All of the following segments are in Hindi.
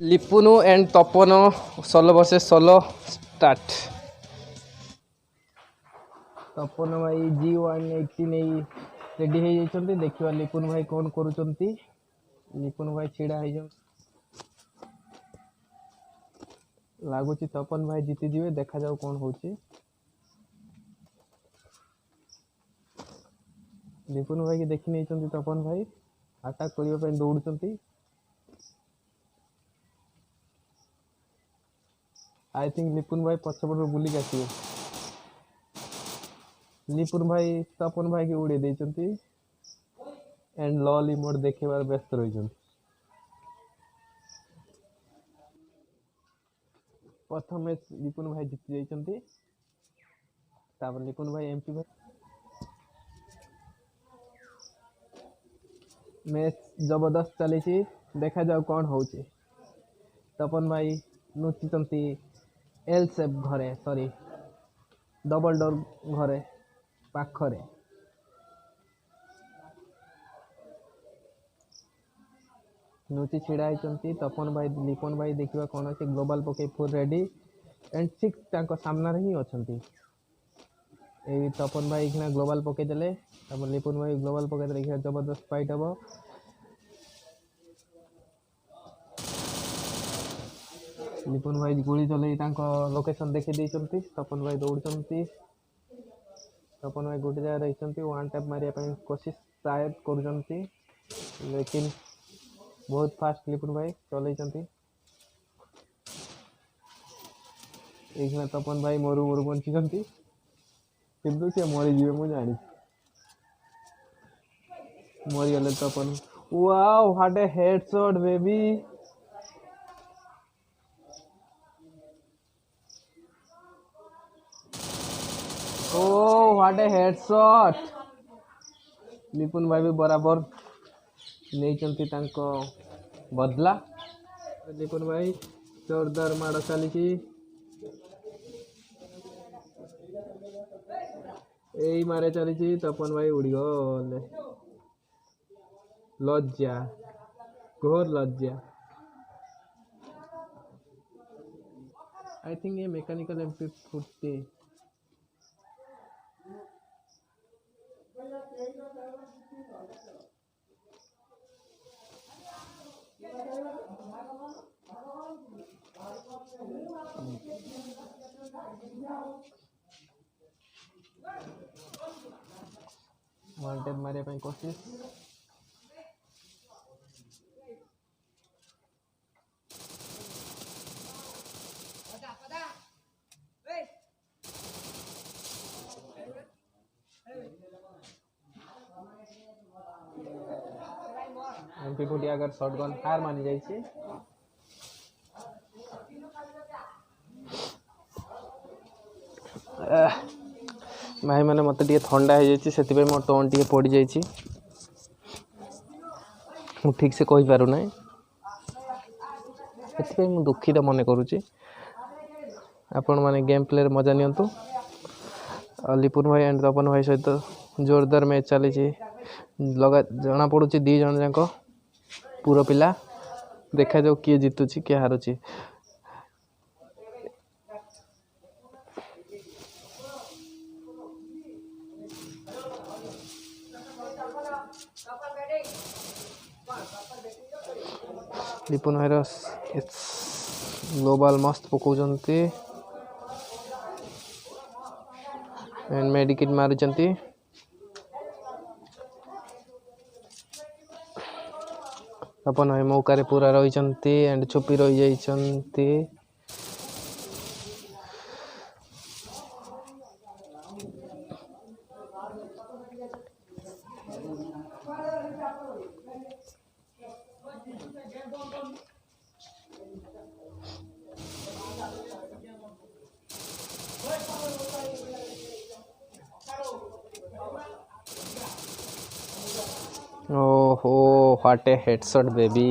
लिपुनु एंड तपन 16 वर्सेस 16 स्टार्ट। तपन भाई G180 नहीं रेडी हो जाइछन्ती। देखिवा लिपुन भाई कौन करूछन्ती। लिपुन भाई छिड़ा हो जाउ लागुची तपन भाई जीती जिवे। देखा जाऊ कौन होची। लिपुन भाई की देखि नहीं तपन भाई अटैक करने पे दौड़ुचन्ती। आई थिंक लिपुन भाई पछपट बुलिक आसिबे। लिपुन भाई तपन भाई की उड़े देइचन्ती एंड लॉल इमोट देखेबार व्यस्त रहिचन्ती। प्रथम मैच लिपुन भाई जीति जाइचन्ती। तापर लिपुन भाई एमपी भाई मैच जबरदस्त चली। देखा जाऊ कौन होची। तपन भाई नुचिचन्ती एल सेप घरे सॉरी डबल डोर घरे पाखरे। नुची छिड़ा होइचन्ती। तपन भाई लिपुन भाई देखिबा कौन अछि। ग्लोबल पके फुल रेडी एंड 6 तांको सामना रे ही अछन्ती। ए तपन भाई इखना ग्लोबल पके देले। तब लिपुन भाई ग्लोबल पके देले। इखना जबरदस्त फाइट हबो। लिपुन भाई गोली चले तांको लोकेशन देखि देइचन्ती। तपन भाई दौड़चन्ती। तपन भाई गोटे जगह रहिचन्ती। वन टैप मारिया ପାଇଁ कोशिश शायद करूचन्ती लेकिन बहुत फास्ट लिपुन भाई चलैचन्ती। इखना तपन भाई मोरू मोरू बंचिचन्ती किंतु से मरि जिवे मु जानि। मरि गले Tapan. Wow what a headshot baby. Oh what a headshot. Lipun भाई भी बराबर नहीं तांको बदला। लिपुन भाई जोरदार माड़ चली। यही मारे चली। तपन भाई उड़ी गले। लज्जा घोर लज्जा। आई थिंक ये मैकेनिकल एमपी फुटते। वन टैप मारे पे कोशिश। एमपी फुटी अगर शॉटगन हार मानी जाइए। भाई मैंने मत ठंडा हो मो टोन टे पड़ जा ठीक से कही पार ना। से दुखित मन करुच्ची। आपण मैंने गेम प्ले मजा नियंतु। लिपुन भाई एंड तपन भाई सहित जोरदार मैच चली। लगा जना पड़ुची दी जन जाक पूरा पिला। देखा जाऊ किए जीतुची किए हारुची। लिपुन भाई ग्लोबल मस्त पकाउचन्ती एंड मेडिकेट मारुचन्ती। तपन भाई मौका पूरा रही एंड छुपी रही जाइछन्ती। ओहो व्हाट ए हेडशॉट बेबी।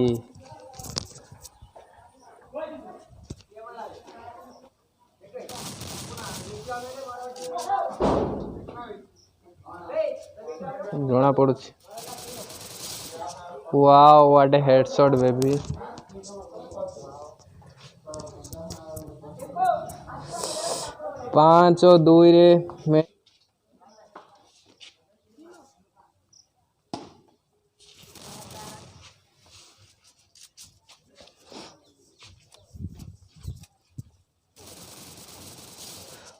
जना पड़ुछ। Wow what a headshot baby. 5-2 रे मैच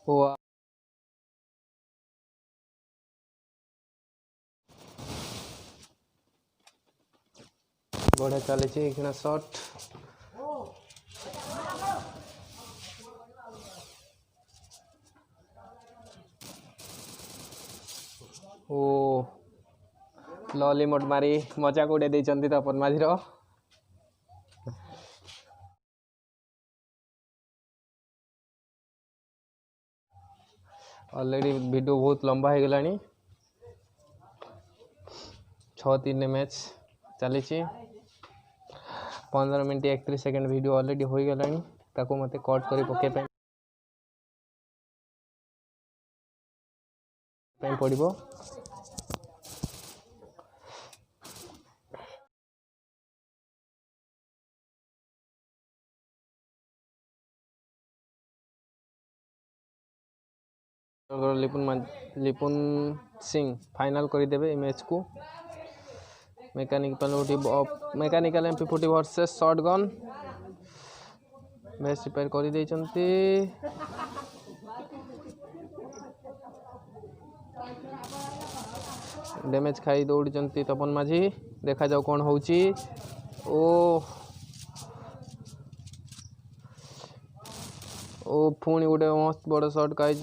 हुआ। बढ़िया चली एक शॉट ओ लॉली मोड मारी मजा उड़े देइचंती तपन माझी रो ऑलरेडी वीडियो बहुत लंबा हो गलानी 6-3 मैच चली 15 मिनट 31 सेकंड वीडियो ऑलरेडी हो गलानी ताको मते कट करी पके पड़ो। लिपुन सिंह फाइनल करदेवे मैच को। Mechanical MP40 versus shotgun match repair कर देइचंती। डैमेज खाई दौड़ी तपन माझी देखा जाऊ कौन होची। ओ पुणी गोटे मस्त बड़ शॉट खाई।